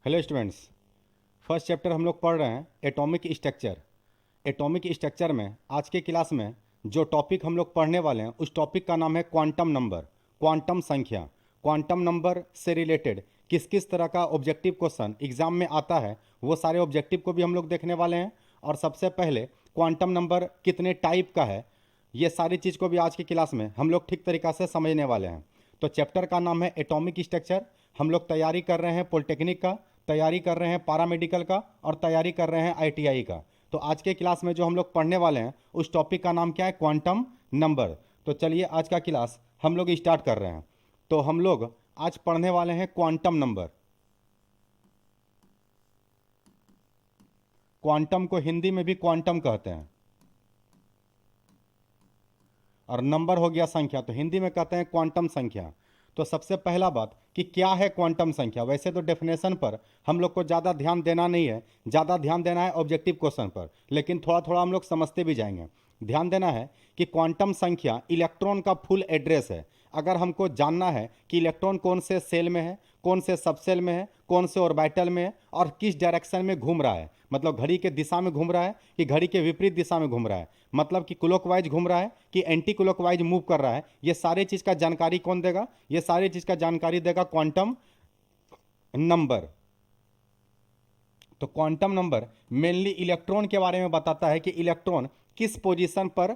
Hello students. First chapter हम लोग पढ़ रहे हैं एटॉमिक स्ट्रक्चर। एटॉमिक स्ट्रक्चर में आज के क्लास में जो टॉपिक हम लोग पढ़ने वाले हैं उस टॉपिक का नाम है क्वांटम नंबर, क्वांटम संख्या। क्वांटम नंबर से रिलेटेड किस किस तरह का ऑब्जेक्टिव क्वेश्चन एग्जाम में आता है वो सारे ऑब्जेक्टिव को भी हम लोग देखने वाले हैं। और सबसे पहले क्वांटम नंबर कितने टाइप का है ये सारी चीज़ को भी आज की क्लास में हम लोग ठीक तरीक़ा से समझने वाले हैं। तो चैप्टर का नाम है एटॉमिक स्ट्रक्चर। हम लोग तैयारी कर रहे हैं पॉलिटेक्निक का, तैयारी कर रहे हैं पैरामेडिकल का और तैयारी कर रहे हैं आईटीआई का। तो आज के क्लास में जो हम लोग पढ़ने वाले हैं उस टॉपिक का नाम क्या है? Quantum number. तो चलिए आज का क्लास हम लोग स्टार्ट कर रहे हैं। तो हम लोग आज पढ़ने वाले हैं क्वांटम नंबर। क्वांटम को हिंदी में भी क्वांटम कहते हैं और नंबर हो गया संख्या, तो हिंदी में कहते हैं क्वांटम संख्या। तो सबसे पहला बात कि क्या है क्वांटम संख्या। वैसे तो डेफिनेशन पर हम लोग को ज़्यादा ध्यान देना नहीं है, ज़्यादा ध्यान देना है ऑब्जेक्टिव क्वेश्चन पर, लेकिन थोड़ा थोड़ा हम लोग समझते भी जाएंगे। ध्यान देना है कि क्वांटम संख्या इलेक्ट्रॉन का फुल एड्रेस है। अगर हमको जानना है कि इलेक्ट्रॉन कौन से सेल में है, कौन से सबसेल में है, कौन से ऑर्बिटल में है और किस डायरेक्शन में घूम रहा है, मतलब घड़ी के दिशा में घूम रहा है कि घड़ी के विपरीत दिशा में घूम रहा है, मतलब कि क्लॉकवाइज घूम रहा है कि एंटी क्लॉकवाइज मूव कर रहा है, ये सारी चीज़ का जानकारी कौन देगा? ये सारी चीज़ का जानकारी देगा क्वांटम नंबर। तो क्वांटम नंबर मेनली इलेक्ट्रॉन के बारे में बताता है कि इलेक्ट्रॉन किस पोजीशन पर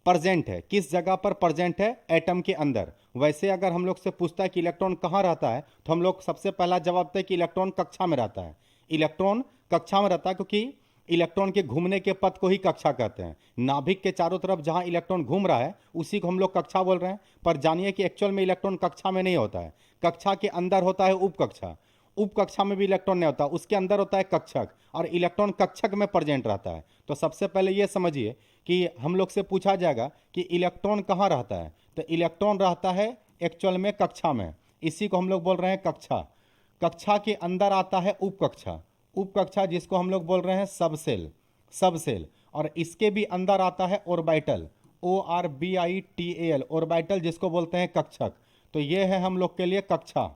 प्रजेंट है, किस जगह पर प्रजेंट है एटम के अंदर। वैसे अगर हम लोग से पूछता है कि इलेक्ट्रॉन कहाँ रहता है तो हम लोग सबसे पहला जवाब देते हैं कि इलेक्ट्रॉन कक्षा में रहता है। इलेक्ट्रॉन कक्षा में रहता है क्योंकि इलेक्ट्रॉन के घूमने के पथ को ही कक्षा कहते हैं। नाभिक के चारों तरफ जहां इलेक्ट्रॉन घूम रहा है उसी को हम लोग कक्षा बोल रहे हैं। पर जानिए कि एक्चुअल में इलेक्ट्रॉन कक्षा में नहीं होता है, कक्षा के अंदर होता है उपकक्षा। उपकक्षा में भी इलेक्ट्रॉन नहीं होता, उसके अंदर होता है कक्षक, और इलेक्ट्रॉन कक्षक में प्रेजेंट रहता है। तो सबसे पहले ये समझिए कि हम लोग से पूछा जाएगा कि इलेक्ट्रॉन कहाँ रहता है, तो इलेक्ट्रॉन रहता है एक्चुअल में कक्षा में। इसी को हम लोग बोल रहे हैं कक्षा। कक्षा के अंदर आता है उपकक्षा, उपकक्षा जिसको हम लोग बोल रहे हैं सबसेल, सबसेल। और इसके भी अंदर आता है ऑर्बिटल, ORBITAL, ऑर्बिटल जिसको बोलते हैं कक्षक। तो ये है हम लोग के लिए कक्षा,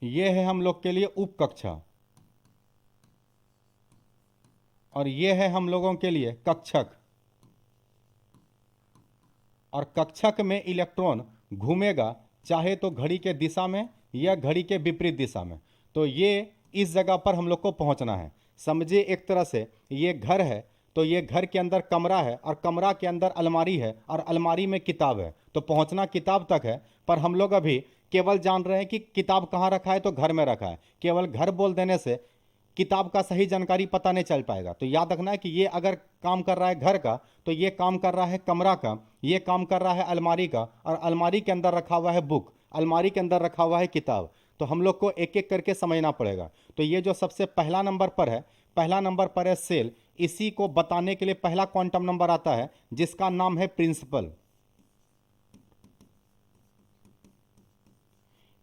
ये है हम लोग के लिए उपकक्षा, और ये है हम लोगों के लिए कक्षक। और कक्षक में इलेक्ट्रॉन घूमेगा चाहे तो घड़ी के दिशा में या घड़ी के विपरीत दिशा में। तो ये इस जगह पर हम लोग को पहुंचना है। समझिए एक तरह से ये घर है, तो ये घर के अंदर कमरा है और कमरा के अंदर अलमारी है और अलमारी में किताब है। तो पहुंचना किताब तक है, पर हम लोग अभी केवल जान रहे हैं कि किताब कहाँ रखा है, तो घर में रखा है। केवल घर बोल देने से किताब का सही जानकारी पता नहीं चल पाएगा। तो याद रखना है कि ये अगर काम कर रहा है घर का, तो ये काम कर रहा है कमरा का, ये काम कर रहा है अलमारी का, और अलमारी के अंदर रखा हुआ है बुक, अलमारी के अंदर रखा हुआ है किताब। तो हम लोग को एक एक करके समझना पड़ेगा। तो ये जो सबसे पहला नंबर पर है, पहला नंबर पर है सेल। इसी को बताने के लिए पहला क्वांटम नंबर आता है जिसका नाम है प्रिंसिपल,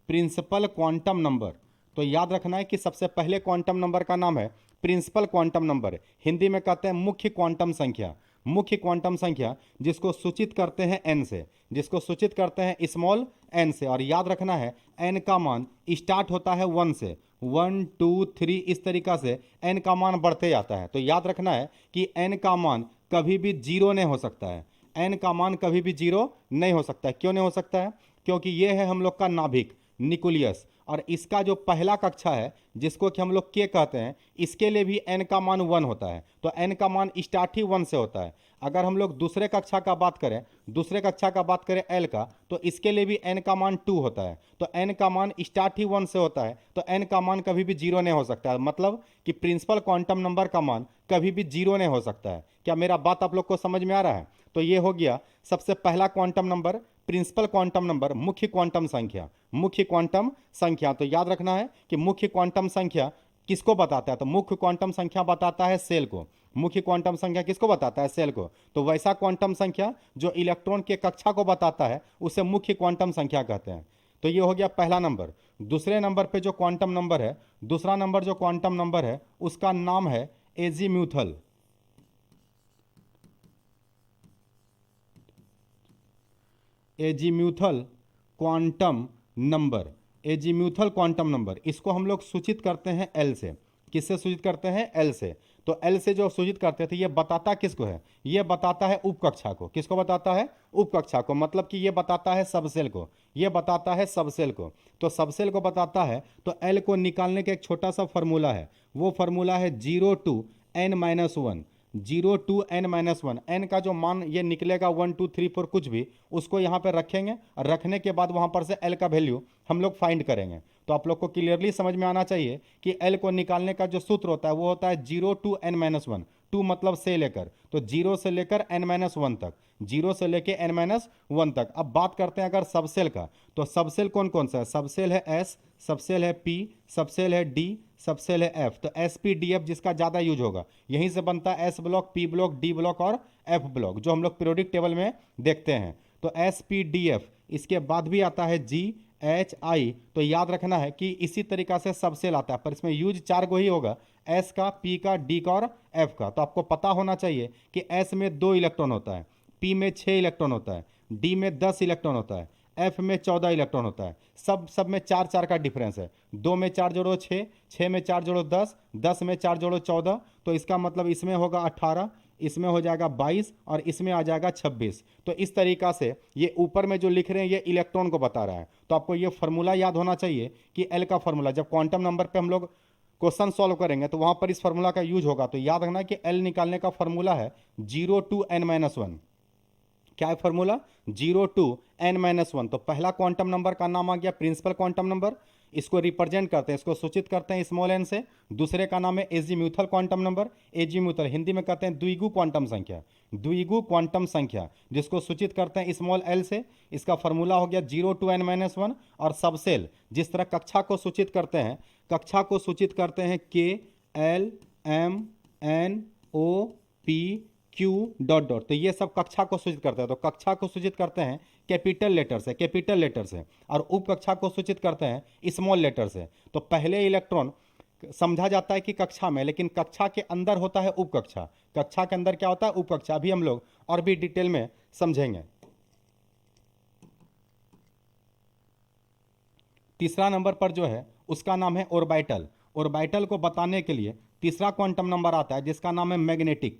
प्रिंसिपल क्वांटम नंबर। तो याद रखना है कि सबसे पहले क्वांटम नंबर का नाम है प्रिंसिपल क्वांटम नंबर। हिंदी में कहते हैं मुख्य क्वांटम संख्या, मुख्य क्वांटम संख्या जिसको सूचित करते हैं एन से, जिसको सूचित करते हैं स्मॉल एन से। और याद रखना है एन का मान स्टार्ट होता है 1 से, 1 2 3 इस तरीका से एन का मान बढ़ते जाता है। तो याद रखना है कि एन का मान कभी भी जीरो नहीं हो सकता है, एन का मान कभी भी जीरो नहीं हो सकता है। क्यों नहीं हो सकता है? क्योंकि ये है हम लोग का नाभिक न्यूक्लियस, और इसका जो पहला कक्षा है जिसको कि हम लोग के कहते हैं, इसके लिए भी एन का मान 1 होता है। तो एन का मान स्टार्ट ही 1 से होता है। अगर हम लोग दूसरे कक्षा का बात करें, दूसरे कक्षा का बात करें एल का, तो इसके लिए भी एन का मान 2 होता है। तो एन का मान स्टार्ट ही 1 से होता है, तो एन का मान कभी भी जीरो नहीं हो सकता है। मतलब कि प्रिंसिपल क्वांटम नंबर का मान कभी भी जीरो नहीं हो सकता है। क्या मेरा बात आप लोग को समझ में आ रहा है? तो ये हो गया सबसे पहला quantum number, principal quantum number, मुख्य क्वांटम संख्या, मुख्य क्वांटम संख्या। तो याद रखना है कि मुख्य क्वांटम संख्या किसको बताता है, तो मुख्य क्वांटम संख्या बताता है सेल को। मुख्य क्वांटम संख्या किसको बताता है? सेल को। तो वैसा क्वांटम संख्या जो इलेक्ट्रॉन के कक्षा को बताता है उसे मुख्य क्वांटम संख्या कहते हैं। तो ये हो गया पहला नंबर। दूसरे नंबर पे जो क्वांटम नंबर है, दूसरा नंबर जो क्वांटम नंबर है उसका नाम है azimuthal, azimuthal quantum number. Azimuthal quantum number, इसको हम लोग सूचित करते हैं एल से। किससे सूचित करते हैं? एल से। तो एल से जो सूचित करते थे, ये बताता किसको है? ये बताता है उपकक्षा को। किसको बताता है? उपकक्षा को, मतलब कि ये बताता है सबसेल को, ये बताता है सबसेल को। तो सबसेल को बताता है, तो एल को निकालने का एक छोटा सा फॉर्मूला है, वो फॉर्मूला है 0 to n-1। 0 to n-1, N का जो मान ये निकलेगा 1 2 3 4 कुछ भी, उसको यहाँ पे रखेंगे और रखने के बाद वहाँ पर से एल का वैल्यू हम लोग फाइंड करेंगे। तो आप लोग को क्लियरली समझ में आना चाहिए कि एल को निकालने का जो सूत्र होता है वो होता है 0 to n-1। टू मतलब से लेकर, तो 0 से लेकर n-1 तक, 0 से लेकर n-1 तक। अब बात करते हैं अगर सबसेल का, तो सबसेल कौन कौन सा है? सबसेल है एस, सबसेल है पी, सबसेल है डी, सबसेल है एफ। तो एस पी डी एफ जिसका ज़्यादा यूज होगा, यहीं से बनता है S block, P block, D block और एफ ब्लॉक, जो हम लोग पीरियोडिक टेबल में देखते हैं। तो एस पी डी एफ, इसके बाद भी आता है जी एच आई। तो याद रखना है कि इसी तरीका से सबसेल आता है, पर इसमें यूज 4 को ही होगा, एस का, पी का, डी का और एफ का। तो आपको पता होना चाहिए कि एस में 2 इलेक्ट्रॉन होता है, पी में 6 इलेक्ट्रॉन होता है, डी में 10 इलेक्ट्रॉन होता है, एफ में 14 इलेक्ट्रॉन होता है। सब में 4 का डिफरेंस है। 2 में 4 जोड़ो 6, 6 में 4 जोड़ो 10, 10 में 4 जोड़ो 14। तो इसका मतलब इसमें होगा 18, इसमें हो जाएगा 22 और इसमें आ जाएगा 26। तो इस तरीका से ये ऊपर में जो लिख रहे हैं ये इलेक्ट्रॉन को बता रहा है। तो आपको ये फॉर्मूला याद होना चाहिए कि एल का फॉर्मूला, जब क्वांटम नंबर पे हम लोग क्वेश्चन सॉल्व करेंगे तो वहां पर इस फॉर्मूला का यूज होगा। तो याद रखना कि एल निकालने का फॉर्मूला है 0 to n-1। क्या है फॉर्मूला? 0 to n-1। तो पहला क्वांटम नंबर का नाम आ गया प्रिंसिपल क्वांटम नंबर, इसको रिप्रेजेंट करते हैं, इसको सूचित करते हैं स्मॉल एन से। दूसरे का नाम है azimuthal quantum number, azimuthal Hindi में कहते हैं द्विगु क्वांटम संख्या, द्विगु क्वांटम संख्या, जिसको सूचित करते हैं स्मॉल एल से। इसका फॉर्मूला हो गया 0 to n-1। और सबसेल जिस तरह कक्षा को सूचित करते हैं, कक्षा को सूचित करते हैं K L M N O P Q dot dot. तो ये सब कक्षा को सूचित करते हैं। तो कक्षा को सूचित करते हैं कैपिटल लेटर से, कैपिटल लेटर से, और उप कक्षा को सूचित करते हैं स्मॉल लेटर से। तो पहले इलेक्ट्रॉन समझा जाता है कि कक्षा में, लेकिन कक्षा के अंदर होता है उप कक्षा। कक्षा के अंदर क्या होता है? उप कक्षा। अभी हम लोग और भी डिटेल में समझेंगे। तीसरा नंबर पर जो है उसका नाम है ऑर्बिटल। ऑर्बिटल को बताने के लिए तीसरा क्वांटम नंबर आता है जिसका नाम है मैग्नेटिक,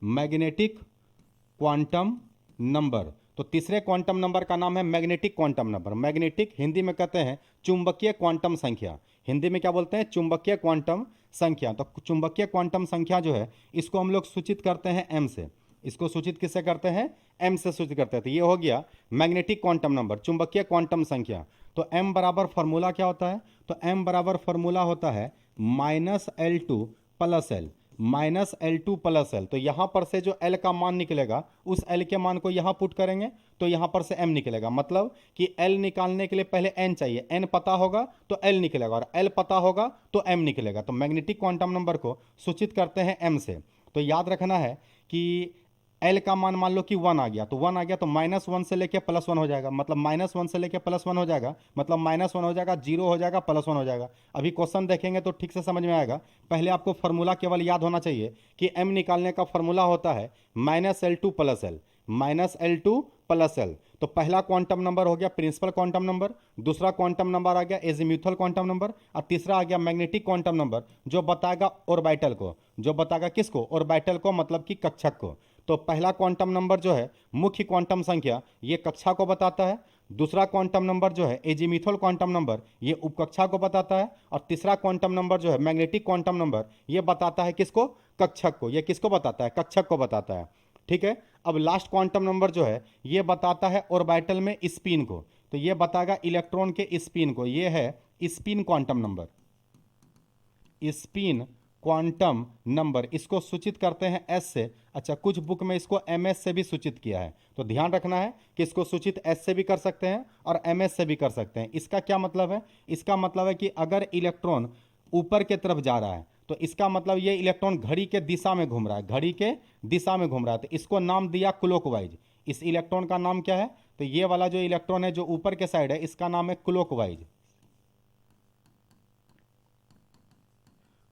मैग्नेटिक क्वांटम नंबर। तो तीसरे क्वांटम नंबर का नाम है magnetic quantum number. Magnetic Hindi में कहते हैं चुंबकीय क्वांटम संख्या। हिंदी में क्या बोलते हैं? चुंबकीय क्वांटम संख्या। तो चुंबकीय क्वांटम संख्या जो है इसको हम लोग सूचित करते हैं एम से। इसको सूचित किससे करते हैं? एम से सूचित करते हैं। तो ये हो गया मैग्नेटिक क्वांटम नंबर, चुंबकीय क्वांटम संख्या। तो एम बराबर फॉर्मूला क्या होता है? तो एम बराबर फॉर्मूला होता है -L2 + L, -L2 + L। तो यहां पर से जो L का मान निकलेगा उस L के मान को यहां पुट करेंगे तो यहां पर से M निकलेगा। मतलब कि L निकालने के लिए पहले N चाहिए, N पता होगा तो L निकलेगा और L पता होगा तो M निकलेगा। तो मैग्नेटिक क्वांटम नंबर को सूचित करते हैं M से। तो याद रखना है कि L का मान मान लो कि 1 आ गया, तो 1 आ गया तो -1 से लेके +1 हो जाएगा, मतलब -1 से लेके +1 हो जाएगा, मतलब -1 हो जाएगा, 0 हो जाएगा, +1 हो जाएगा। अभी क्वेश्चन देखेंगे तो ठीक से समझ में आएगा। पहले आपको फॉर्मूला केवल याद होना चाहिए कि M निकालने का फॉर्मूला होता है -L2 + L, -L2 + L। तो पहला क्वांटम नंबर हो गया प्रिंसिपल क्वांटम नंबर, दूसरा क्वांटम नंबर आ गया एजीम्यूथल क्वांटम नंबर, और तीसरा आ गया मैग्नेटिक क्वांटम नंबर, जो बताएगा ऑर्बिटल को, जो बताएगा किसको? ऑर्बिटल को, मतलब कि कक्षक को। तो पहला क्वांटम नंबर जो है मुख्य क्वांटम संख्या, ये कक्षा को बताता है। दूसरा क्वांटम नंबर जो है एजीम्यूथल क्वांटम नंबर, ये उपकक्षा को बताता है। और तीसरा क्वांटम नंबर जो है मैग्नेटिक क्वांटम नंबर, ये बताता है किसको? कक्षक को। ये किसको बताता है? कक्षक को बताता है। ठीक है। अब लास्ट क्वांटम नंबर जो है ये बताता है ऑर्बिटल में स्पिन को। तो ये बताएगा इलेक्ट्रॉन के स्पिन को। ये है spin quantum number, spin quantum number. इसको सूचित करते हैं एस से। अच्छा, कुछ बुक में इसको एम एस से भी सूचित किया है, तो ध्यान रखना है कि इसको सूचित एस से भी कर सकते हैं और एम एस से भी कर सकते हैं। इसका क्या मतलब है? इसका मतलब है कि अगर इलेक्ट्रॉन ऊपर के तरफ जा रहा है तो इसका मतलब ये इलेक्ट्रॉन घड़ी के दिशा में घूम रहा है, घड़ी के दिशा में घूम रहा है। तो इसको नाम दिया क्लॉकवाइज। इस इलेक्ट्रॉन का नाम क्या है? तो ये वाला जो इलेक्ट्रॉन है जो ऊपर के साइड है, इसका नाम है क्लॉकवाइज,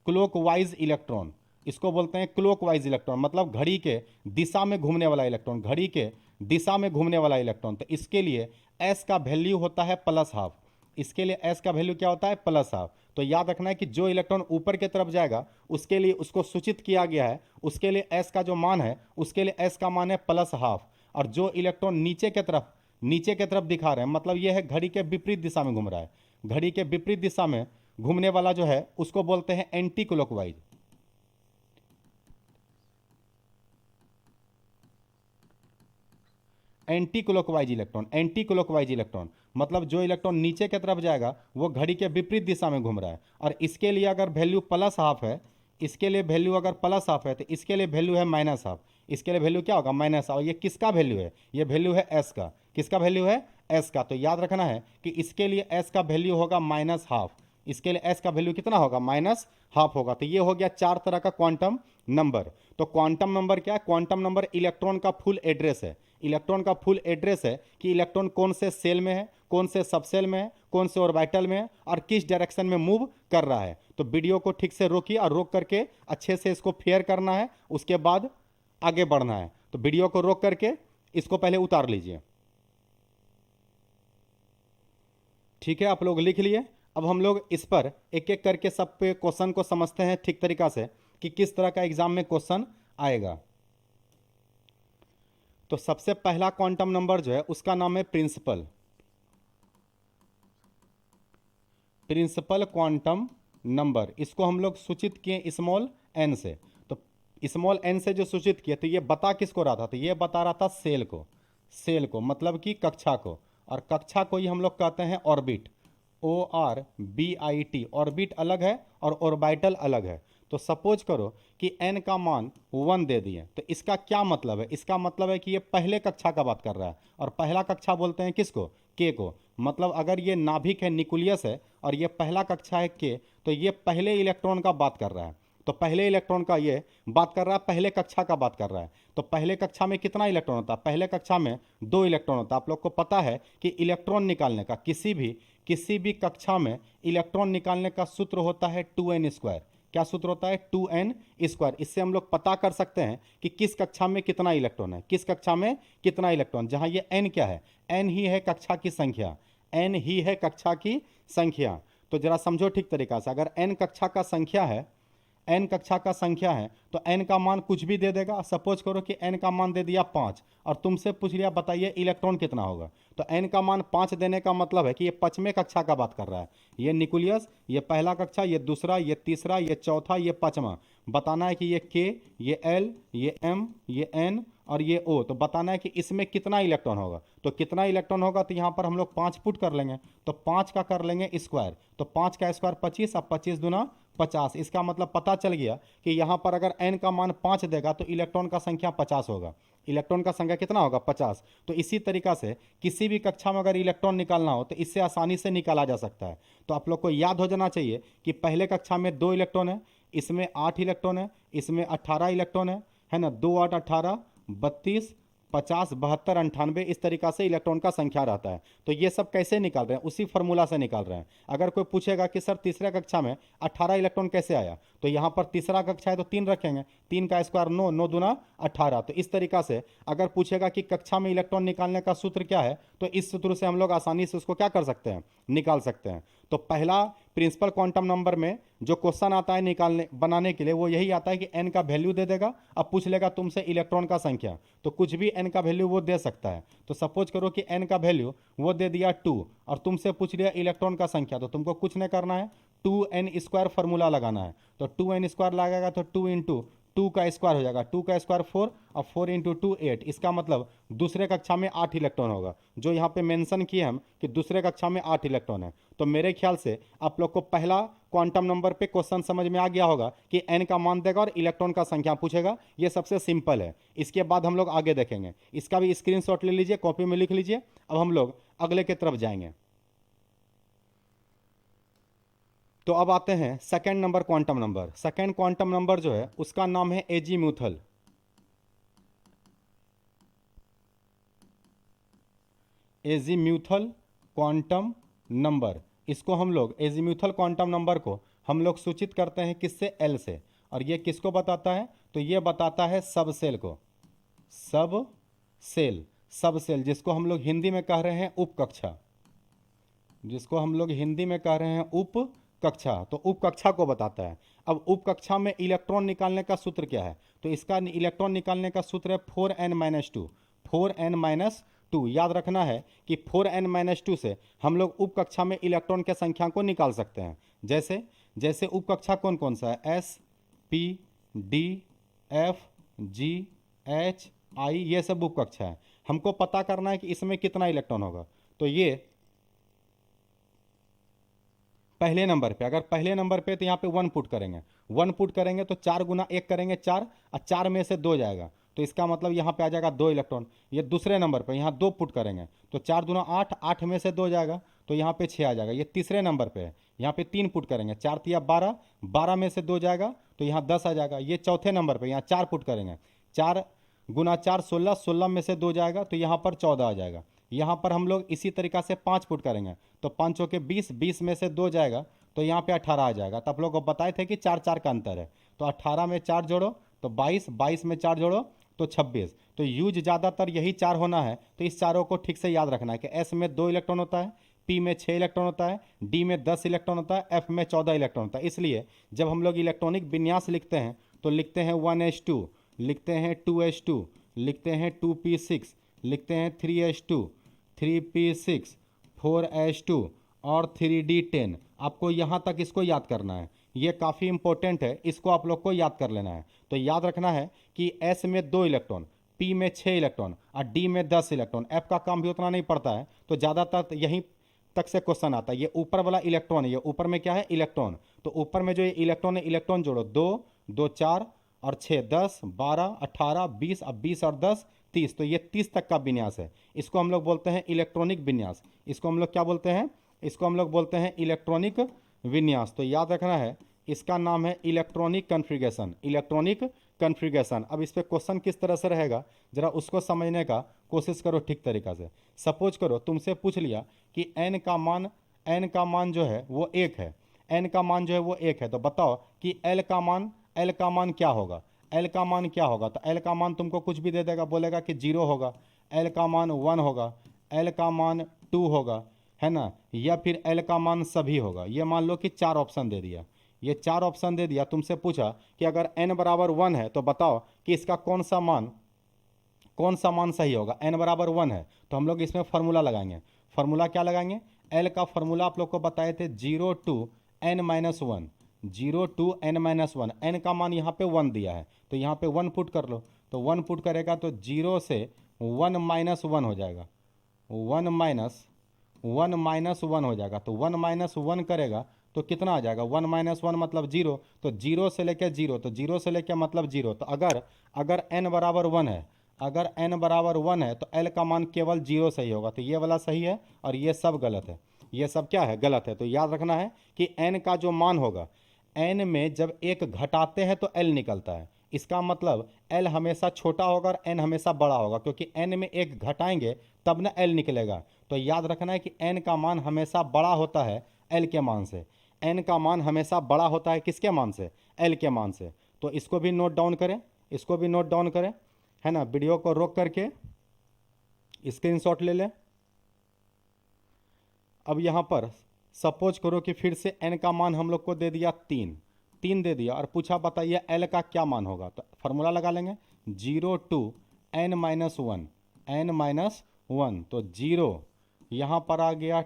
क्लॉकवाइज इलेक्ट्रॉन। इसको बोलते हैं क्लॉकवाइज इलेक्ट्रॉन, मतलब घड़ी के दिशा में घूमने वाला इलेक्ट्रॉन, घड़ी के दिशा में घूमने वाला इलेक्ट्रॉन, तो इसके लिए एस का वैल्यू होता है प्लस हाफ। इसके लिए एस का वैल्यू क्या होता है? Plus half. तो याद रखना है कि जो इलेक्ट्रॉन ऊपर की तरफ जाएगा उसके लिए उसको सूचित किया गया है, उसके लिए एस का जो मान है उसके लिए एस का मान है प्लस हाफ। और जो इलेक्ट्रॉन नीचे के तरफ दिखा रहे हैं, मतलब यह है घड़ी के विपरीत दिशा में घूम रहा है। घड़ी के विपरीत दिशा में घूमने वाला जो है उसको बोलते हैं anti clockwise. Anti clockwise electron मतलब जो इलेक्ट्रॉन नीचे की तरफ जाएगा वो घड़ी के विपरीत दिशा में घूम रहा है। और इसके लिए अगर वैल्यू प्लस हाफ है, इसके लिए वैल्यू अगर प्लस हाफ है तो इसके लिए वैल्यू है माइनस हाफ। इसके लिए वैल्यू क्या होगा? Minus half. ये किसका वैल्यू है? ये वैल्यू है एस का। किसका वैल्यू है? एस का। तो याद रखना है कि इसके लिए एस का वैल्यू होगा माइनस हाफ। इसके लिए एस का वैल्यू कितना होगा? माइनस हाफ होगा। तो ये हो गया 4 तरह का क्वांटम नंबर। तो क्वांटम नंबर क्या है? क्वांटम नंबर इलेक्ट्रॉन का फुल एड्रेस है। इलेक्ट्रॉन का फुल एड्रेस है कि इलेक्ट्रॉन कौन से सेल में है, कौन से सबसेल में है, कौन से ऑर्बिटल में है और किस डायरेक्शन में मूव कर रहा है। तो वीडियो को ठीक से रोकिए और रोक करके अच्छे से इसको फेयर करना है, उसके बाद आगे बढ़ना है। तो वीडियो को रोक करके इसको पहले उतार लीजिए। ठीक है, आप लोग लिख लिए। अब हम लोग इस पर एक एक करके सब पे क्वेश्चन को समझते हैं ठीक तरीका से कि किस तरह का एग्जाम में क्वेश्चन आएगा। तो सबसे पहला क्वांटम नंबर जो है उसका नाम है प्रिंसिपल क्वांटम नंबर। इसको हम लोग सूचित किए स्मॉल एन से। तो स्मॉल एन से जो सूचित किए तो ये बता किसको रहा था? तो ये बता रहा था सेल को मतलब कि कक्षा को। और कक्षा को ही हम लोग कहते हैं ऑर्बिट, ORBIT। ऑर्बिट अलग है और ऑर्बिटल अलग है। तो सपोज करो कि n का मान 1 दे दिए, तो इसका क्या मतलब है? इसका मतलब है कि ये पहले कक्षा का बात कर रहा है। और पहला कक्षा बोलते हैं किसको? के को। मतलब अगर ये नाभिक है, न्यूक्लियस है, और ये पहला कक्षा है के, तो ये पहले इलेक्ट्रॉन का बात कर रहा है। तो पहले इलेक्ट्रॉन का ये बात कर रहा है, पहले कक्षा का बात कर रहा है। तो पहले कक्षा में कितना इलेक्ट्रॉन होता है? पहले कक्षा में 2 इलेक्ट्रॉन होता है। आप लोग को पता है कि इलेक्ट्रॉन निकालने का किसी भी कक्षा में इलेक्ट्रॉन निकालने का सूत्र होता है 2n²। क्या सूत्र होता है? 2n²। इससे हम लोग पता कर सकते हैं कि किस कक्षा में कितना इलेक्ट्रॉन है, किस कक्षा में कितना इलेक्ट्रॉन। जहां ये n क्या है? n ही है कक्षा की संख्या, n ही है कक्षा की संख्या। तो जरा समझो ठीक तरीका से, अगर n कक्षा का संख्या है, n कक्षा का संख्या है तो n का मान कुछ भी दे देगा। सपोज करो कि n का मान दे दिया 5 और तुमसे पूछ लिया बताइए इलेक्ट्रॉन कितना होगा। तो n का मान 5 देने का मतलब है कि ये 5वें कक्षा का बात कर रहा है। ये न्यूक्लियस, ये पहला कक्षा, ये दूसरा, ये तीसरा, ये चौथा, ये 5वां। बताना है कि ये K, ये L, ये M, ये N और ये O। तो बताना है कि इसमें कितना इलेक्ट्रॉन होगा। तो कितना इलेक्ट्रॉन होगा तो यहाँ पर हम लोग 5 पुट कर लेंगे। तो 5 का कर लेंगे स्क्वायर, तो 5 का स्क्वायर 25, अब 25 दूना 50। इसका मतलब पता चल गया कि यहाँ पर अगर n का मान 5 देगा तो इलेक्ट्रॉन का संख्या 50 होगा। इलेक्ट्रॉन का संख्या कितना होगा? 50। तो इसी तरीका से किसी भी कक्षा में अगर इलेक्ट्रॉन निकालना हो तो इससे आसानी से निकाला जा सकता है। तो आप लोग को याद हो जाना चाहिए कि पहले कक्षा में 2 इलेक्ट्रॉन है, इसमें 8 इलेक्ट्रॉन है, इसमें 18 इलेक्ट्रॉन है ना। 2 8 18 32 50 72 98 इस तरीका से इलेक्ट्रॉन का संख्या रहता है। तो ये सब कैसे निकाल रहे हैं? उसी फॉर्मूला से निकाल रहे हैं। अगर कोई पूछेगा कि सर तीसरे कक्षा में 18 इलेक्ट्रॉन कैसे आया, तो यहाँ पर तीसरा कक्षा है तो 3 रखेंगे, 3 का स्क्वायर 9, 9 दूना 18। तो इस तरीका से अगर पूछेगा कि कक्षा में इलेक्ट्रॉन निकालने का सूत्र क्या है, तो इस सूत्र से हम लोग आसानी से उसको क्या कर सकते हैं? निकाल सकते हैं। तो पहला प्रिंसिपल क्वांटम नंबर में जो क्वेश्चन आता है बनाने के लिए वो यही आता है कि n का वैल्यू दे देगा। अब पूछ लेगा तुमसे इलेक्ट्रॉन का संख्या, तो कुछ भी n का वैल्यू वो दे सकता है। तो सपोज करो कि n का वैल्यू वो दे दिया 2 और तुमसे पूछ लिया इलेक्ट्रॉन का संख्या, तो तुमको कुछ नहीं करना है, 2n² फॉर्मूला लगाना है। तो 2n² लगेगा तो 2 इंटू 2 का स्क्वायर हो जाएगा, 2 का स्क्वायर 4 और 4 इंटू 2 8। इसका मतलब दूसरे कक्षा में 8 इलेक्ट्रॉन होगा, जो यहाँ पे मेंशन किए हम कि दूसरे कक्षा में 8 इलेक्ट्रॉन है। तो मेरे ख्याल से आप लोग को पहला क्वांटम नंबर पे क्वेश्चन समझ में आ गया होगा कि n का मान देगा और इलेक्ट्रॉन का संख्या पूछेगा। ये सबसे सिंपल है। इसके बाद हम लोग आगे देखेंगे। इसका भी स्क्रीनशॉट ले लीजिए, कॉपी में लिख लीजिए। अब हम लोग अगले की तरफ जाएंगे। तो अब आते हैं second number quantum number. Second quantum number जो है उसका नाम है एजीम्यूथल। एजीम्यूथल क्वांटम नंबर, इसको हम लोग एजीम्यूथल क्वांटम नंबर को हम लोग सूचित करते हैं किससे? एल से। और ये किसको बताता है? तो ये बताता है सब सेल को। सब सेल, सब सेल, जिसको हम लोग हिंदी में कह रहे हैं उपकक्षा, जिसको हम लोग हिंदी में कह रहे हैं उप कक्षा, तो उप कक्षा को बताता है। अब उप कक्षा में इलेक्ट्रॉन निकालने का सूत्र क्या है, तो इसका इलेक्ट्रॉन निकालने का सूत्र है 4n-2, 4n-2। याद रखना है कि 4n-2 से हम लोग उप कक्षा में इलेक्ट्रॉन के संख्या को निकाल सकते हैं। जैसे जैसे उप कक्षा कौन कौन सा है, एस, पी, डी, एफ, जी, एच, आई, ये सब उप कक्षा है। हमको पता करना है कि इसमें कितना इलेक्ट्रॉन होगा। तो ये पहले नंबर पे, अगर पहले नंबर पे तो यहाँ पे 1 पुट करेंगे, 1 पुट करेंगे तो 4 गुना 1 करेंगे 4, और 4 में से 2 जाएगा, तो इसका मतलब यहाँ पे आ जाएगा 2 इलेक्ट्रॉन। ये दूसरे नंबर पे यहाँ 2 पुट करेंगे तो 4 दूना 8, 8 में से 2 जाएगा तो यहाँ पे 6 आ जाएगा। ये तीसरे नंबर पे है, यहाँ पे 3 पुट करेंगे, 4 तिया 12, 12 में से 2 जाएगा तो यहाँ 10 आ जाएगा। ये चौथे नंबर पे, यहाँ 4 पुट करेंगे, 4 गुना 4 16, 16 में से 2 जाएगा तो यहाँ पर 14 आ जाएगा। यहाँ पर हम लोग इसी तरीक़ा से 5 पुट करेंगे तो 5 के 20, 20 में से 2 जाएगा तो यहाँ पे 18 आ जाएगा। तो आप लोग को बताए थे कि 4 4 का अंतर है, तो 18 में 4 जोड़ो तो 22, 22 में 4 जोड़ो तो 26। तो यूज ज़्यादातर यही 4 होना है, तो इस चारों को ठीक से याद रखना है कि एस में 2 इलेक्ट्रॉन होता है, पी में 6 इलेक्ट्रॉन होता है, डी में 10 इलेक्ट्रॉन होता है, एफ में 14 इलेक्ट्रॉन होता है। इसलिए जब हम लोग इलेक्ट्रॉनिक विन्यास लिखते हैं तो लिखते हैं 1s2, लिखते हैं 2s2, लिखते हैं 2p6, लिखते हैं 3s2, 3p6, 4s2 और 3d10। आपको यहाँ तक इसको याद करना है, ये काफ़ी इंपॉर्टेंट है, इसको आप लोग को याद कर लेना है। तो याद रखना है कि एस में 2 इलेक्ट्रॉन, पी में 6 इलेक्ट्रॉन और डी में 10 इलेक्ट्रॉन। एफ का काम भी उतना नहीं पड़ता है, तो ज़्यादातर यहीं तक से क्वेश्चन आता है। ये ऊपर वाला इलेक्ट्रॉन है, ये ऊपर में क्या है, इलेक्ट्रॉन। तो ऊपर में जो ये इलेक्ट्रॉन है, इलेक्ट्रॉन जोड़ो, 2 2 4 और 6 10 12 18 20, अब 20 और 10 30, तो ये 30 तक का विन्यास है। इसको हम लोग बोलते हैं इलेक्ट्रॉनिक विन्यास। इसको हम लोग क्या बोलते हैं, इसको हम लोग बोलते हैं इलेक्ट्रॉनिक विन्यास। तो याद रखना है, इसका नाम है इलेक्ट्रॉनिक कन्फिगरेशन, इलेक्ट्रॉनिक कन्फिगरेशन। अब इस पर क्वेश्चन किस तरह से रहेगा, जरा उसको समझने का कोशिश करो ठीक तरीक़ा से। सपोज करो तुमसे पूछ लिया कि n का मान जो है वो 1 है, n का मान जो है वो 1 है, तो बताओ कि l का मान क्या होगा, l का मान क्या होगा। तो l का मान तुमको कुछ भी दे देगा, बोलेगा कि 0 होगा, l का मान 1 होगा, l का मान 2 होगा, है ना, या फिर l का मान सभी होगा। ये मान लो कि 4 ऑप्शन दे दिया, ये 4 ऑप्शन दे दिया। तुमसे पूछा कि अगर n बराबर 1 है तो बताओ कि इसका कौन सा मान सही होगा। n बराबर 1 है तो हम लोग इसमें फार्मूला लगाएंगे। फार्मूला क्या लगाएंगे, l का फार्मूला आप लोग को बताए थे 0 to n-1, 0 to n-1। n का मान यहाँ पे 1 दिया है तो यहाँ पे 1 पुट कर लो, तो 1 पुट करेगा तो 0 से 1 - 1 हो जाएगा, 1 - 1 हो जाएगा। तो 1 - 1 करेगा तो कितना आ जाएगा, 1 - 1 मतलब 0, तो 0 से लेकर 0, तो 0 से लेकर मतलब 0। तो अगर n बराबर 1 है, अगर n बराबर 1 है तो l का मान केवल 0 सही होगा। तो ये वाला सही है और ये सब गलत है, ये सब क्या है, गलत है। तो याद रखना है कि n का जो मान होगा, n में जब 1 घटाते हैं तो l निकलता है। इसका मतलब l हमेशा छोटा होगा और n हमेशा बड़ा होगा, क्योंकि n में 1 घटाएंगे तब ना l निकलेगा। तो याद रखना है कि n का मान हमेशा बड़ा होता है l के मान से, n का मान हमेशा बड़ा होता है किसके मान से, l के मान से। तो इसको भी नोट डाउन करें, इसको भी नोट डाउन करें, है ना। वीडियो को रोक करके स्क्रीनशॉट ले लें। अब यहाँ पर सपोज करो कि फिर से n का मान हम लोग को दे दिया 3 दे दिया और पूछा बताइए l का क्या मान होगा। तो फार्मूला लगा लेंगे, 0 to n-1, n-1, तो 0 यहाँ पर आ गया,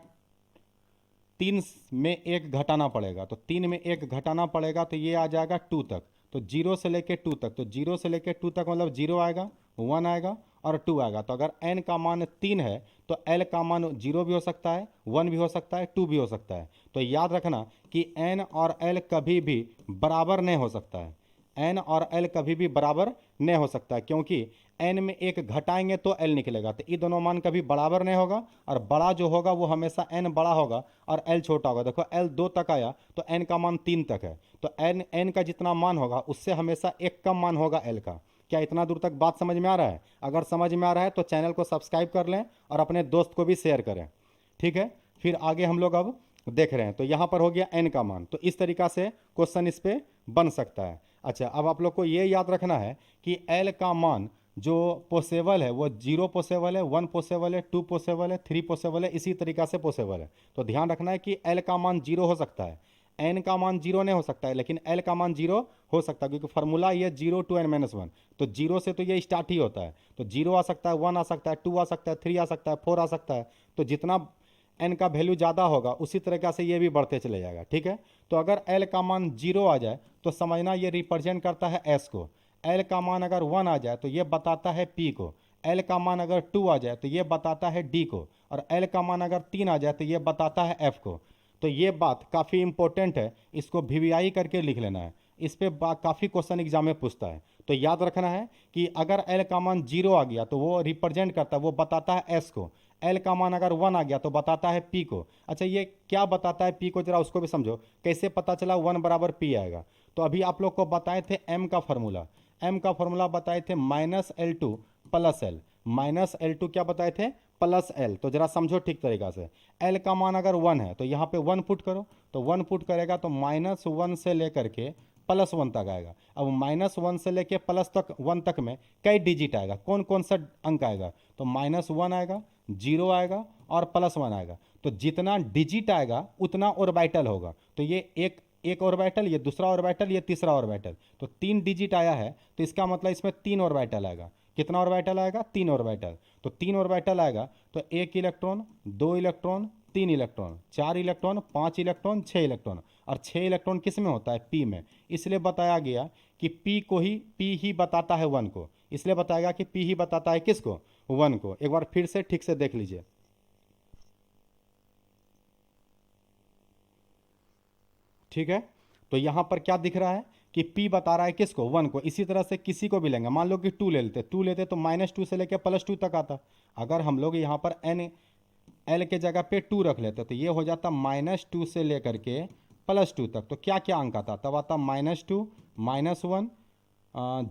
3 में 1 घटाना पड़ेगा, तो 3 में 1 घटाना पड़ेगा तो ये आ जाएगा 2 तक। तो 0 से लेके 2 तक, तो 0 से लेके 2 तक मतलब 0 आएगा, 1 आएगा और 2 आएगा। तो अगर n का मान 3 है तो l का मान 0 भी हो सकता है, 1 भी हो सकता है, 2 भी हो सकता है। तो याद रखना कि n और l कभी भी बराबर नहीं हो सकता है, n और l कभी भी बराबर नहीं हो सकता है, क्योंकि n में 1 घटाएंगे तो l निकलेगा। तो ये दोनों मान कभी बराबर नहीं होगा, और बड़ा जो होगा वो हमेशा n बड़ा होगा और l छोटा होगा। देखो l 2 तक आया तो n का मान 3 तक है, तो n का जितना मान होगा उससे हमेशा 1 कम मान होगा l का। क्या इतना दूर तक बात समझ में आ रहा है? अगर समझ में आ रहा है तो चैनल को सब्सक्राइब कर लें और अपने दोस्त को भी शेयर करें, ठीक है। फिर आगे हम लोग अब देख रहे हैं, तो यहाँ पर हो गया n का मान। तो इस तरीक़ा से क्वेश्चन इस पर बन सकता है। अच्छा, अब आप लोग को ये याद रखना है कि l का मान जो पॉसिबल है वो 0 पॉसिबल है, 1 पॉसिबल है, 2 पॉसिबल है, 3 पॉसिबल है, इसी तरीक़ा से पॉसिबल है। तो ध्यान रखना है कि एल का मान 0 हो सकता है, एन का मान 0 नहीं हो सकता है, लेकिन एल का मान 0 हो सकता है, क्योंकि फार्मूला ये 0 टू n-1। तो 0 से तो ये स्टार्ट ही होता है, तो 0 आ सकता है, 1 आ सकता है, 2 आ सकता है, 3 आ सकता है, 4 आ सकता है। तो जितना एन का वैल्यू ज़्यादा होगा उसी तरीक़ा से ये भी बढ़ते चले जाएगा। ठीक है, तो अगर एल का मान 0 आ जाए तो समझना ये रिप्रेजेंट करता है एस को। एल का मान अगर 1 आ जाए तो ये बताता है पी को। एल का मान अगर 2 आ जाए तो ये बताता है डी को। और एल का मान अगर 3 आ जाए तो ये बताता है एफ को। तो ये बात काफ़ी इंपॉर्टेंट है, इसको वीवीआई करके लिख लेना है। इस पर काफ़ी क्वेश्चन एग्जाम में पूछता है। तो याद रखना है कि अगर एल का मान 0 आ गया तो वो रिप्रेजेंट करता है, वो बताता है एस को। एल का मान अगर 1 आ गया तो बताता है पी को। अच्छा, ये क्या बताता है पी को, जरा उसको भी समझो। कैसे पता चला 1 बराबर पी आएगा? तो अभी आप लोग को बताए थे एम का फॉर्मूला। एम का फॉर्मूला बताए थे -L2 प्लस एल। -L2 क्या बताए थे? Plus L. तो जरा समझो ठीक तरीका से। एल का मान अगर 1 है तो यहाँ पे 1 पुट करो, तो 1 पुट करेगा तो -1 से लेकर के +1 तक आएगा। अब -1 से लेके +1 तक में कई डिजिट आएगा, कौन कौन सा अंक आएगा? तो -1 आएगा, 0 आएगा और +1 आएगा। तो जितना डिजिट आएगा उतना ऑर्बिटल होगा। तो ये एक ऑर्बिटल, ये दूसरा ऑर्बिटल, ये तीसरा ऑर्बिटल। तो 3 डिजिट आया है तो इसका मतलब इसमें 3 ऑर्बिटल आएगा। कितना ऑर्बिटल आएगा? 3 ऑर्बिटल। तो 3 ऑर्बिटल आएगा तो 1 electron, 2 electron, 3 electron, 4 electron, 5 electron, 6 electron. और 6 इलेक्ट्रॉन किस में होता है? पी में। इसलिए बताया गया कि पी ही बताता है 1 को। इसलिए बताएगा कि पी ही बताता है किसको? 1 को। एक बार फिर से ठीक से देख लीजिए। ठीक है, तो यहां पर क्या दिख रहा है कि P बता रहा है किसको? 1 को। इसी तरह से किसी को भी लेंगे, मान लो कि 2 ले लेते, 2 लेते तो -2 से लेकर +2 तक आता। अगर हम लोग यहाँ पर एन एल के जगह पे 2 रख लेते तो ये हो जाता -2 से लेकर के +2 तक। तो क्या क्या अंक आता? तब आता -2, -1,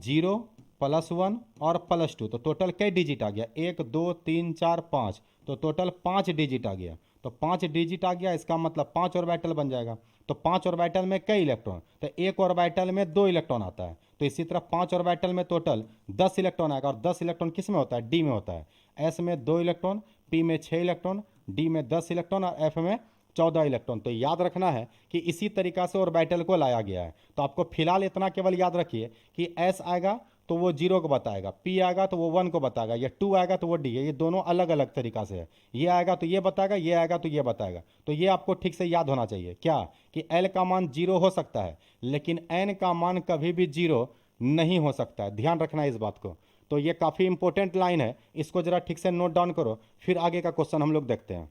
0, +1 और +2। तो टोटल कई डिजिट आ गया? 1 2 3 4 5। तो टोटल 5 डिजिट आ गया। तो 5 डिजिट आ गया, इसका मतलब 5 ऑर्बिटल बन जाएगा। तो 5 ऑर्बिटल में कई इलेक्ट्रॉन? तो एक ऑर्बिटल में 2 इलेक्ट्रॉन आता है। तो इसी तरह 5 ऑर्बिटल में टोटल 10 इलेक्ट्रॉन आएगा। और 10 इलेक्ट्रॉन किस में होता है? डी में होता है। एस में 2 इलेक्ट्रॉन, पी में 6 इलेक्ट्रॉन, डी में 10 इलेक्ट्रॉन और एफ में 14 इलेक्ट्रॉन। तो याद रखना है कि इसी तरीका से ऑर्बिटल को लाया गया है। तो आपको फिलहाल इतना केवल याद रखिए कि एस आएगा तो वो 0 को बताएगा, पी आएगा तो वो 1 को बताएगा, या 2 आएगा तो वो डी है। ये दोनों अलग अलग तरीका से है। ये आएगा तो ये बताएगा, ये आएगा तो ये बताएगा। तो ये आपको ठीक से याद होना चाहिए क्या, कि एल का मान 0 हो सकता है लेकिन एन का मान कभी भी 0 नहीं हो सकता है। ध्यान रखना है इस बात को। तो ये काफ़ी इंपॉर्टेंट लाइन है, इसको जरा ठीक से नोट डाउन करो, फिर आगे का क्वेश्चन हम लोग देखते हैं।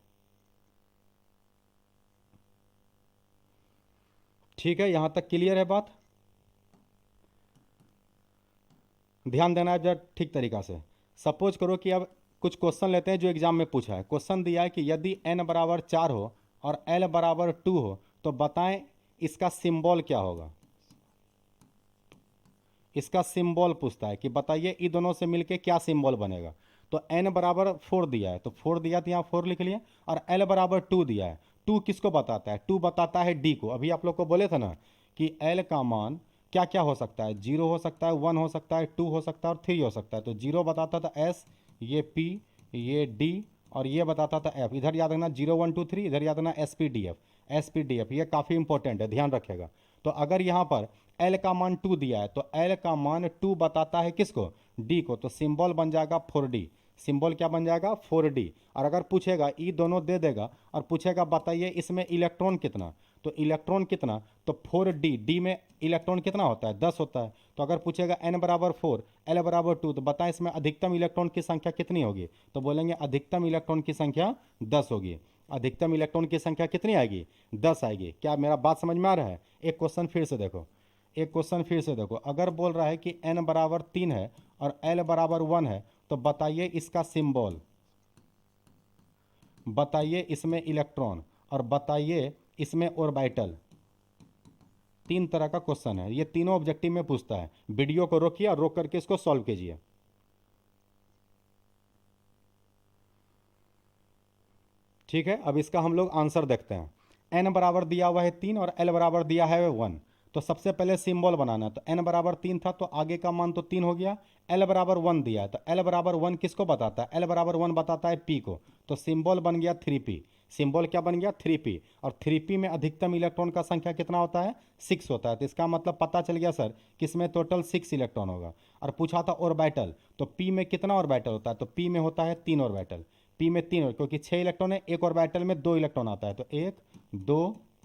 ठीक है, यहां तक क्लियर है बात? ध्यान देना है जरा ठीक तरीका से। सपोज करो कि अब कुछ क्वेश्चन लेते हैं जो एग्जाम में पूछा है। क्वेश्चन दिया है कि यदि n बराबर 4 हो और l बराबर 2 हो तो बताएं इसका सिंबल क्या होगा। इसका सिंबल पूछता है कि बताइए इन दोनों से मिलके क्या सिंबल बनेगा। तो n बराबर 4 दिया है तो 4 दिया तो यहाँ 4 लिख लिया। और l बराबर 2 दिया है, 2 किसको बताता है? 2 बताता है d को। अभी आप लोग को बोले थे ना कि l का मान क्या क्या हो सकता है? 0 हो सकता है, 1 हो सकता है, 2 हो सकता है और 3 हो सकता है। तो 0 बताता था s, ये p, ये d और ये बताता था f। इधर याद रखना 0 1 2 3, इधर याद रखना एस पी डी एफ। ये काफ़ी इंपॉर्टेंट है, ध्यान रखेगा। तो अगर यहाँ पर L का मान 2 दिया है तो L का मान 2 बताता है किसको? D को। तो सिंबल बन जाएगा 4D। सिंबल क्या बन जाएगा? 4D। और अगर पूछेगा ई दोनों दे देगा और पूछेगा बताइए इसमें इलेक्ट्रॉन कितना, तो इलेक्ट्रॉन कितना, तो 4D। डी में इलेक्ट्रॉन कितना होता है? 10 होता है। तो अगर पूछेगा n बराबर 4, L बराबर 2, तो बताएं इसमें अधिकतम इलेक्ट्रॉन की संख्या कितनी होगी? तो बोलेंगे अधिकतम इलेक्ट्रॉन की संख्या 10 होगी। अधिकतम इलेक्ट्रॉन की संख्या कितनी आएगी? 10 आएगी। क्या मेरा बात समझ में आ रहा है? एक क्वेश्चन फिर से देखो, एक क्वेश्चन फिर से देखो। अगर बोल रहा है कि n बराबर 3 है और l बराबर 1 है तो बताइए इसका सिंबल, बताइए इसमें इलेक्ट्रॉन और बताइए इसमें ऑर्बिटल। 3 तरह का क्वेश्चन है, ये तीनों ऑब्जेक्टिव में पूछता है। वीडियो को रोकिए और रोक करके इसको सॉल्व कीजिए। ठीक है, अब इसका हम लोग आंसर देखते हैं। n बराबर दिया हुआ है 3 और l बराबर दिया है 1। तो सबसे पहले सिंबल बनाना है। तो n बराबर 3 था तो आगे का मान तो 3 हो गया। l बराबर 1 दिया है तो l बराबर 1 किसको बताता है? l बराबर 1 बताता है p को। तो सिंबल बन गया 3p। सिंबल क्या बन गया? 3p। और 3p में अधिकतम इलेक्ट्रॉन का संख्या कितना होता है? 6 होता है। तो इसका मतलब पता चल गया सर कि इसमें टोटल 6 इलेक्ट्रॉन होगा। और पूछा था ऑर्बिटल, तो p में कितना ऑर्बिटल होता है? तो p में होता है 3 ऑर्बिटल। p में 3, क्योंकि 6 इलेक्ट्रॉन है, एक ऑर्बिटल में 2 इलेक्ट्रॉन आता है। तो 1 2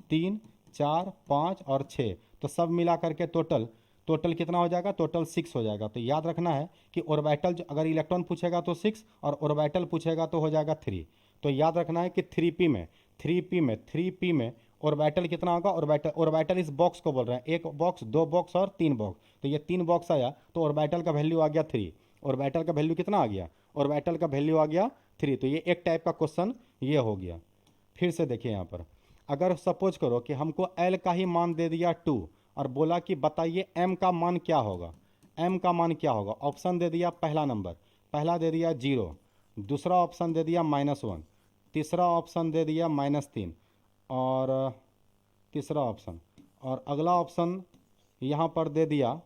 3 4 5 और 6, तो सब मिला करके टोटल टोटल कितना हो जाएगा? टोटल 6 हो जाएगा। तो याद रखना है कि ऑर्बिटल अगर इलेक्ट्रॉन पूछेगा तो 6 और ऑर्बिटल पूछेगा तो हो जाएगा 3। तो याद रखना है कि 3p में ऑर्बिटल कितना होगा? ऑर्बिटल इस बॉक्स को बोल रहे हैं, एक बॉक्स, दो बॉक्स और तीन बॉक्स। तो ये 3 बॉक्स आया तो ऑर्बिटल का वैल्यू आ गया 3। ऑर्बिटल का वैल्यू कितना आ गया? ऑर्बिटल का वैल्यू आ गया 3। तो ये एक टाइप का क्वेश्चन ये हो गया। फिर से देखिए यहाँ पर, अगर सपोज करो कि हमको L का ही मान दे दिया 2 और बोला कि बताइए M का मान क्या होगा? M का मान क्या होगा? ऑप्शन दे दिया, पहला नंबर, पहला दे दिया 0, दूसरा ऑप्शन दे दिया -1, तीसरा ऑप्शन दे दिया -3 और तीसरा ऑप्शन, और अगला ऑप्शन यहाँ पर दे दिया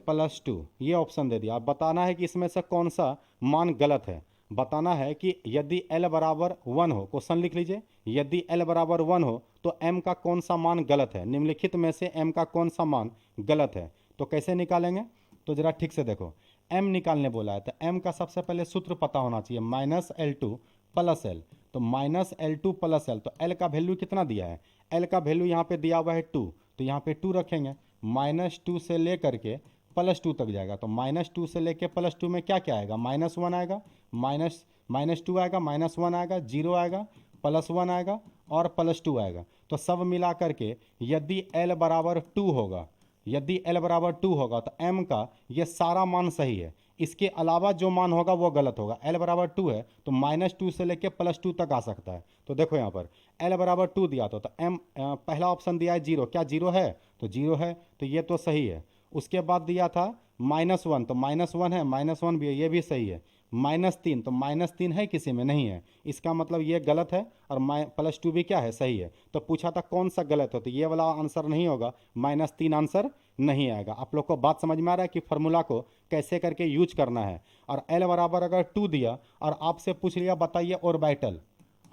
+2। ये ऑप्शन दे दिया। अब बताना है कि इसमें से कौन सा मान गलत है। बताना है कि यदि L बराबर 1 हो, क्वेश्चन लिख लीजिए, यदि L बराबर 1 हो तो M का कौन सा मान गलत है? निम्नलिखित में से M का कौन सा मान गलत है? तो कैसे निकालेंगे? तो जरा ठीक से देखो, M निकालने बोला है तो M का सबसे पहले सूत्र पता होना चाहिए, -L2 + L। तो -L2 + L, तो L का वैल्यू कितना दिया है? L का वैल्यू यहाँ पे दिया हुआ है 2, तो यहाँ पे 2 रखेंगे। -2 से लेकर के +2 तक जाएगा। तो -2 से लेके +2 में क्या क्या आएगा? -1 आएगा, -2 आएगा, -1 आएगा, 0 आएगा, +1 आएगा और +2 आएगा। तो सब मिला करके यदि L बराबर 2 होगा, यदि L बराबर 2 होगा तो M का ये सारा मान सही है, इसके अलावा जो मान होगा वो गलत होगा। L बराबर 2 है तो -2 से लेके +2 तक आ सकता है। तो देखो यहाँ पर L बराबर 2 दिया तो M पहला ऑप्शन दिया है 0, क्या 0 है? तो 0 है, तो ये तो सही है। उसके बाद दिया था -1, तो -1 है, -1 भी है, ये भी सही है। -3, तो -3 है किसी में? नहीं है, इसका मतलब ये गलत है। और +2 भी क्या है? सही है। तो पूछा था कौन सा गलत है, तो ये वाला आंसर नहीं होगा, -3 आंसर नहीं आएगा। आप लोग को बात समझ में आ रहा है कि फार्मूला को कैसे करके यूज करना है। और L बराबर अगर 2 दिया और आपसे पूछ लिया बताइए ऑर्बिटल,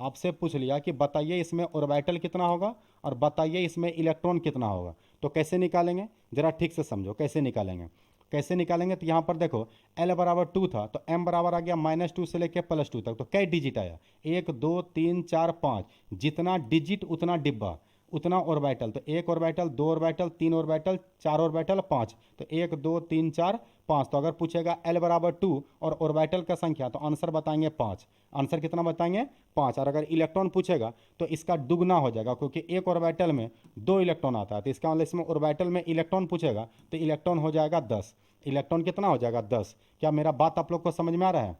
आपसे पूछ लिया कि बताइए इसमें ऑर्बिटल कितना होगा और बताइए इसमें इलेक्ट्रॉन कितना होगा, तो कैसे निकालेंगे? जरा ठीक से समझो कैसे निकालेंगे। कैसे निकालेंगे? तो यहाँ पर देखो L बराबर 2 था तो M बराबर आ गया -2 से लेकर +2 तक। तो कई डिजिट आया? 1 2 3 4 5, जितना डिजिट उतना डिब्बा, उतना ऑर्बिटल। तो 1 ऑर्बिटल, 2 ऑर्बिटल, 3 ऑर्बिटल, 4 ऑर्बिटल, 5। तो 1 2 3 4 5। तो अगर पूछेगा L बराबर 2 और ऑर्बिटल का संख्या तो आंसर बताएंगे 5। आंसर कितना बताएंगे? 5। और अगर इलेक्ट्रॉन पूछेगा तो इसका दुगना हो जाएगा, क्योंकि एक ऑर्बिटल में 2 इलेक्ट्रॉन आता है। तो इसका मतलब इसमें ऑर्बिटल में इलेक्ट्रॉन पूछेगा तो इलेक्ट्रॉन हो जाएगा 10। इलेक्ट्रॉन कितना हो जाएगा? 10। क्या मेरा बात आप लोग को समझ में आ रहा है?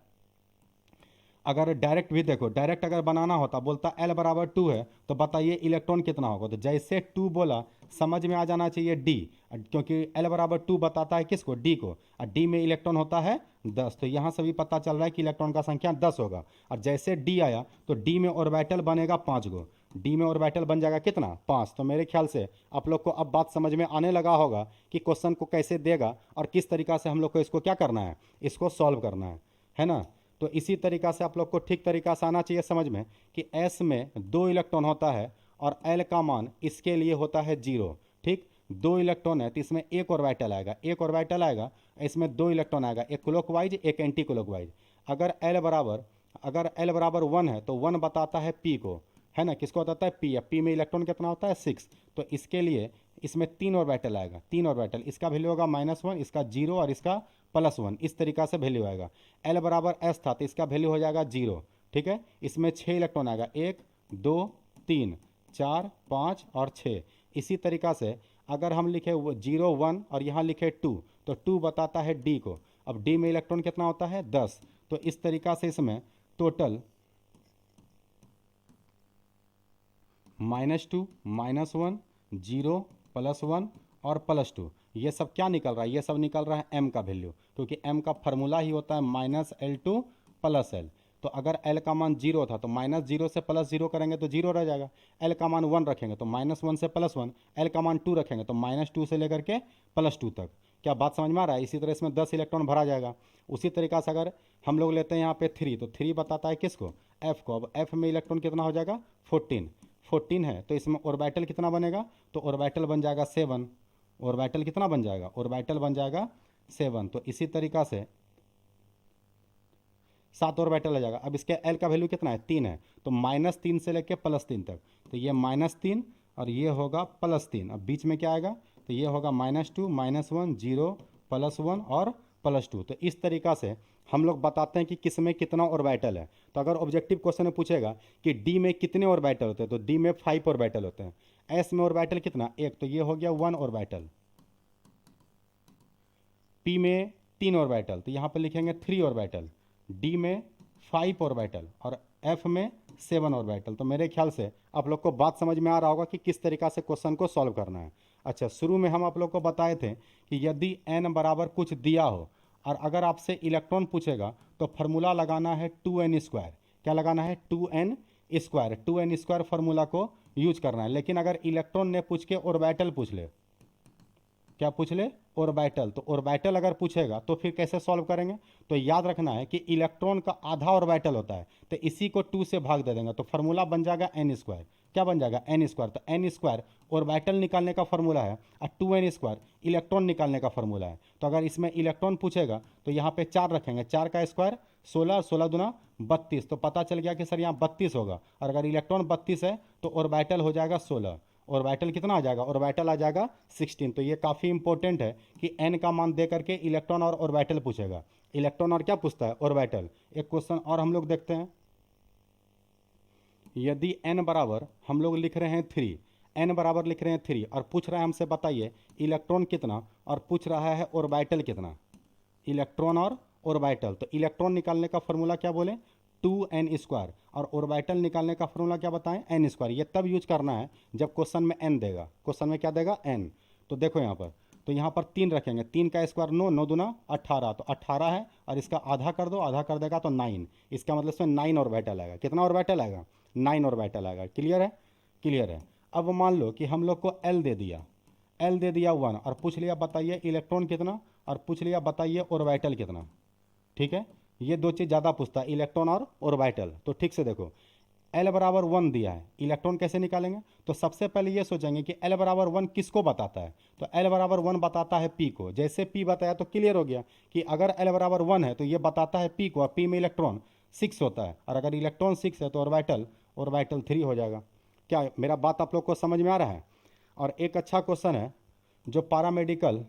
अगर डायरेक्ट भी देखो, डायरेक्ट अगर बनाना होता, बोलता L बराबर 2 है तो बताइए इलेक्ट्रॉन कितना होगा। तो जैसे 2 बोला समझ में आ जाना चाहिए D, क्योंकि L बराबर 2 बताता है किसको? D को, और D में इलेक्ट्रॉन होता है 10। तो यहाँ से भी पता चल रहा है कि इलेक्ट्रॉन का संख्या 10 होगा। और जैसे D आया तो D में ऑर्बिटल बनेगा 5 गो। D में ऑर्बिटल बन जाएगा कितना? 5। तो मेरे ख्याल से आप लोग को अब बात समझ में आने लगा होगा कि क्वेश्चन को कैसे देगा और किस तरीका से हम लोग को इसको क्या करना है, इसको सॉल्व करना है ना। तो इसी तरीका से आप लोग को ठीक तरीका से आना चाहिए समझ में कि S में 2 इलेक्ट्रॉन होता है और L का मान इसके लिए होता है 0। ठीक, 2 इलेक्ट्रॉन है तो इसमें एक ऑर्बिटल आएगा, एक ऑर्बिटल आएगा, इसमें 2 इलेक्ट्रॉन आएगा, एक क्लॉकवाइज एक एंटी क्लॉकवाइज। अगर L बराबर 1 है तो 1 बताता है P को, है ना, किसको बताता है? P। P में इलेक्ट्रॉन कितना होता है? 6। तो इसके लिए इसमें 3 ऑर्बिटल आएगा, 3 ऑर्बिटल, इसका वैल्यू होगा -1, इसका 0 और इसका +1, इस तरीका से वैल्यू आएगा। L बराबर S था तो इसका वैल्यू हो जाएगा 0। ठीक है, इसमें 6 इलेक्ट्रॉन आएगा, 1 2 3 4 5 और 6। इसी तरीका से अगर हम लिखे 0 1 और यहाँ लिखे 2 तो 2 बताता है D को। अब D में इलेक्ट्रॉन कितना होता है? 10। तो इस तरीका से इसमें टोटल -2 -1 0 +1 और +2, ये सब क्या निकल रहा है? ये सब निकल रहा है M का वैल्यू, क्योंकि M का फार्मूला ही होता है -L2 + L। तो अगर एल का मान 0 था तो -0 से +0 करेंगे तो 0 रह जाएगा। एल का मान 1 रखेंगे तो -1 से +1, एल का मान 2 रखेंगे तो -2 से लेकर के +2 तक। क्या बात समझ में आ रहा है? इसी तरह इसमें 10 इलेक्ट्रॉन भरा जाएगा। उसी तरीक़ा से अगर हम लोग लेते हैं यहाँ पे 3, तो 3 बताता है किसको? एफ को। अब एफ में इलेक्ट्रॉन कितना हो जाएगा? 14 है, तो इसमें ऑर्बिटल कितना बनेगा? तो ऑर्बिटल बन जाएगा 7। ऑर्बिटल कितना बन जाएगा? ऑर्बिटल बन जाएगा 7। तो इसी तरीक़ा से 7 ऑर्बिटल आ जाएगा। अब इसके एल का वैल्यू कितना है? 3 है, तो -3 से लेके +3 तक, तो ये -3 और ये होगा +3। अब बीच में क्या आएगा? तो ये होगा -2 -1 0 +1 और +2। तो इस तरीक़ा से हम लोग बताते हैं कि किस में कितना ऑर्बिटल है। तो अगर ऑब्जेक्टिव क्वेश्चन में पूछेगा कि डी में कितने ऑर्बिटल होते हैं, तो डी में 5 ऑर्बिटल होते हैं। एस में ऑर्बिटल कितना? 1, तो ये हो गया 1 ऑर्बिटल। पी में 3 ऑर्बिटल, तो यहाँ पर लिखेंगे 3 ऑर्बिटल। डी में 5 ऑर्बिटल और एफ में 7 ऑर्बिटल। तो मेरे ख्याल से आप लोग को बात समझ में आ रहा होगा कि किस तरीक़ा से क्वेश्चन को सॉल्व करना है। अच्छा, शुरू में हम आप लोग को बताए थे कि यदि n बराबर कुछ दिया हो और अगर आपसे इलेक्ट्रॉन पूछेगा तो फार्मूला लगाना है 2n²। क्या लगाना है? 2n²। 2n² फार्मूला को यूज करना है। लेकिन अगर इलेक्ट्रॉन ने पूछ के ऑर्बिटल पूछ ले, क्या पूछ ले? ऑर्बिटल। तो ऑर्बिटल अगर पूछेगा तो फिर कैसे सॉल्व करेंगे? तो याद रखना है कि इलेक्ट्रॉन का आधा ऑर्बिटल होता है, तो इसी को 2 से भाग दे देंगे, तो फार्मूला बन जाएगा n²। क्या बन जाएगा? n²। तो n² ऑर्बिटल निकालने का फार्मूला है और 2n² इलेक्ट्रॉन निकालने का फार्मूला है। तो अगर इसमें इलेक्ट्रॉन पूछेगा तो यहाँ पे 4 रखेंगे, 4 का स्क्वायर 16, 16 दूना 32। तो पता चल गया कि सर यहाँ 32 होगा, और अगर इलेक्ट्रॉन 32 है तो ऑर्बिटल हो जाएगा 16। ऑर्बिटल कितना आ जाएगा? ऑर्बिटल आ जाएगा 16। तो ये काफ़ी इंपॉर्टेंट है कि n का मान दे करके इलेक्ट्रॉन और ऑर्बिटल पूछेगा। इलेक्ट्रॉन और क्या पूछता है? ऑर्बिटल। एक क्वेश्चन और हम लोग देखते हैं। यदि n बराबर हम लोग लिख रहे हैं 3, n बराबर लिख रहे हैं 3 और पूछ रहा है हमसे बताइए इलेक्ट्रॉन कितना, और पूछ रहा है ऑर्बिटल कितना। इलेक्ट्रॉन और ऑर्बिटल, तो इलेक्ट्रॉन निकालने का फॉर्मूला क्या बोले? 2n² और ऑर्बिटल निकालने का फॉर्मूला क्या बताएं? n²। ये तब यूज करना है जब क्वेश्चन में n देगा। क्वेश्चन में क्या देगा? n। तो देखो यहाँ पर, तो यहाँ पर 3 रखेंगे, 3 का स्क्वायर 9, 9 दूना 18, तो 18 है और इसका आधा कर दो, आधा कर देगा तो 9। इसका मतलब इसमें 9 ऑर्बिटल आएगा। कितना ऑर्बिटल आएगा? 9 ऑर्बिटल आएगा। क्लियर है? क्लियर है। अब मान लो कि हम लोग को L दे दिया, L दे दिया 1 और पूछ लिया बताइए इलेक्ट्रॉन कितना, और पूछ लिया बताइए ऑर्बिटल कितना। ठीक है, ये दो चीज़ ज़्यादा पूछता है, इलेक्ट्रॉन और ऑर्बिटल। तो ठीक से देखो, L बराबर 1 दिया है, इलेक्ट्रॉन कैसे निकालेंगे? तो सबसे पहले ये सोचेंगे कि L बराबर 1 किसको बताता है? तो L बराबर 1 बताता है P को। जैसे P बताया तो क्लियर हो गया कि अगर L बराबर 1 है तो ये बताता है P को, और P में इलेक्ट्रॉन 6 होता है, और अगर इलेक्ट्रॉन 6 है तो ऑर्बिटल 3 हो जाएगा। क्या मेरा बात आप लोग को समझ में आ रहा है? और एक अच्छा क्वेश्चन है जो पैरामेडिकल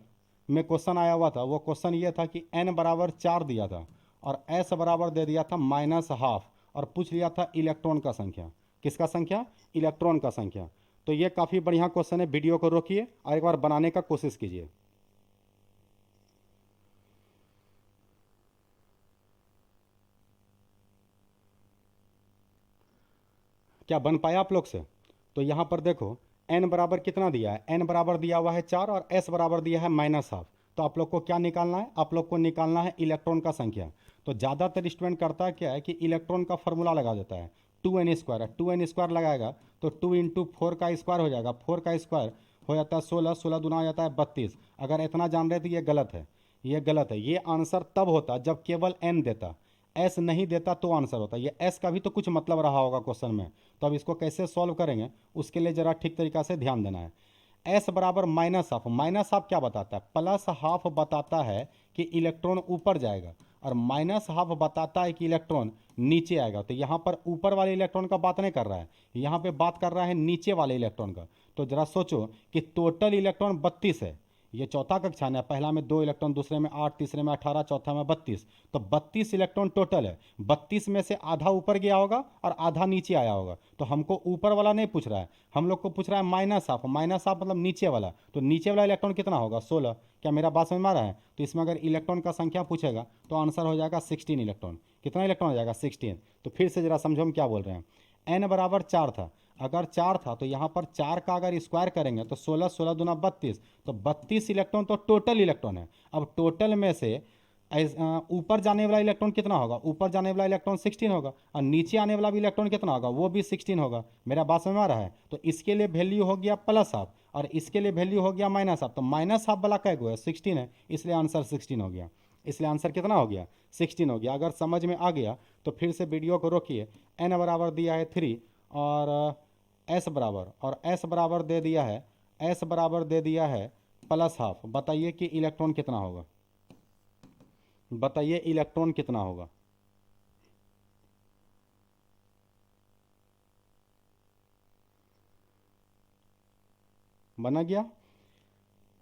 में क्वेश्चन आया हुआ था, वो क्वेश्चन ये था कि n बराबर 4 दिया था और s बराबर दे दिया था -½ और पूछ लिया था इलेक्ट्रॉन का संख्या। किसका संख्या? इलेक्ट्रॉन का संख्या। तो ये काफ़ी बढ़िया क्वेश्चन है। वीडियो को रोकिए और एक बार बनाने का कोशिश कीजिए। क्या बन पाया आप लोग से? तो यहाँ पर देखो n बराबर कितना दिया है? n बराबर दिया हुआ है 4 और s बराबर दिया है -½ तो आप लोग को क्या निकालना है? आप लोग को निकालना है इलेक्ट्रॉन का संख्या। तो ज़्यादातर स्टूडेंट करता है क्या है कि इलेक्ट्रॉन का फॉर्मूला लगा देता है 2n²। 2n² लगाएगा तो 2 × 4 का स्क्वायर हो जाएगा, 4 का स्क्वायर हो जाता है 16, 16 दूना हो जाता है 32। अगर इतना जान रहे तो ये गलत है, ये गलत है। ये आंसर तब होता जब केवल n देता, s नहीं देता तो आंसर होता। ये s का भी तो कुछ मतलब रहा होगा क्वेश्चन में। तो अब इसको कैसे सॉल्व करेंगे उसके लिए ज़रा ठीक तरीक़ा से ध्यान देना है। s बराबर -½ -½ क्या बताता है? +½ बताता है कि इलेक्ट्रॉन ऊपर जाएगा, और -½ बताता है कि इलेक्ट्रॉन नीचे आएगा। तो यहाँ पर ऊपर वाले इलेक्ट्रॉन का बात नहीं कर रहा है, यहाँ पे बात कर रहा है नीचे वाले इलेक्ट्रॉन का। तो ज़रा सोचो कि टोटल इलेक्ट्रॉन 32 है। ये चौथा कक्षा है, पहला में 2 इलेक्ट्रॉन, दूसरे में 8, तीसरे में 18, चौथा में 32। तो 32 इलेक्ट्रॉन टोटल है। 32 में से आधा ऊपर गया होगा और आधा नीचे आया होगा। तो हमको ऊपर वाला नहीं पूछ रहा है, हम लोग को पूछ रहा है -½ -½ मतलब नीचे वाला। तो नीचे वाला इलेक्ट्रॉन कितना होगा? 16। क्या मेरा बात समझ में आ रहा है? तो इसमें अगर इलेक्ट्रॉन का संख्या पूछेगा तो आंसर हो जाएगा 16 इलेक्ट्रॉन। कितना इलेक्ट्रॉन हो जाएगा? 16। तो फिर से ज़रा समझो हम क्या बोल रहे हैं। n बराबर 4 था, अगर 4 था तो यहाँ पर 4 का अगर स्क्वायर करेंगे तो 16, 16 दूना 32, तो 32 इलेक्ट्रॉन तो टोटल इलेक्ट्रॉन है। अब टोटल में से ऊपर जाने वाला इलेक्ट्रॉन कितना होगा, ऊपर जाने वाला इलेक्ट्रॉन 16 होगा, और नीचे आने वाला भी इलेक्ट्रॉन कितना होगा, वो भी 16 होगा। मेरा बात समझ में आ रहा है? तो इसके लिए वैल्यू हो गया प्लस हाफ और इसके लिए वैल्यू हो गया माइनस हाफ। तो माइनस हाफ वाला क्या है, 16 है, इसलिए आंसर 16 हो गया। इसलिए आंसर कितना हो गया, 16 हो गया। अगर समझ में आ गया तो फिर से वीडियो को रोकिए। एन बराबर दिया है 3 और एस बराबर दे दिया है, एस बराबर दे दिया है प्लस हाफ। बताइए कि इलेक्ट्रॉन कितना होगा, बताइए इलेक्ट्रॉन कितना होगा। बना गया।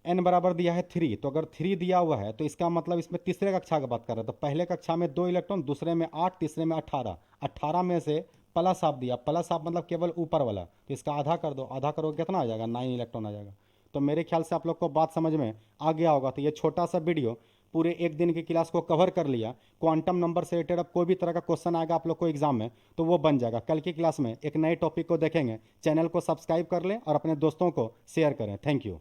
एन बराबर दिया है 3, तो अगर 3 दिया हुआ है तो इसका मतलब इसमें तीसरे कक्षा की बात कर रहा है। तो पहले कक्षा में 2 इलेक्ट्रॉन, दूसरे में 8, तीसरे में 18। 18 में से प्लस हाफ दिया, प्लस हाफ मतलब केवल ऊपर वाला, तो इसका आधा कर दो, आधा करोगे कितना आ जाएगा, 9 इलेक्ट्रॉन आ जाएगा। तो मेरे ख्याल से आप लोग को बात समझ में आ गया होगा। तो ये छोटा सा वीडियो पूरे एक दिन की क्लास को कवर कर लिया। क्वांटम नंबर से रिलेटेड अब कोई भी तरह का क्वेश्चन आएगा आप लोग को एग्जाम में तो वो बन जाएगा। कल की क्लास में एक नए टॉपिक को देखेंगे। चैनल को सब्सक्राइब कर लें और अपने दोस्तों को शेयर करें। Thank you.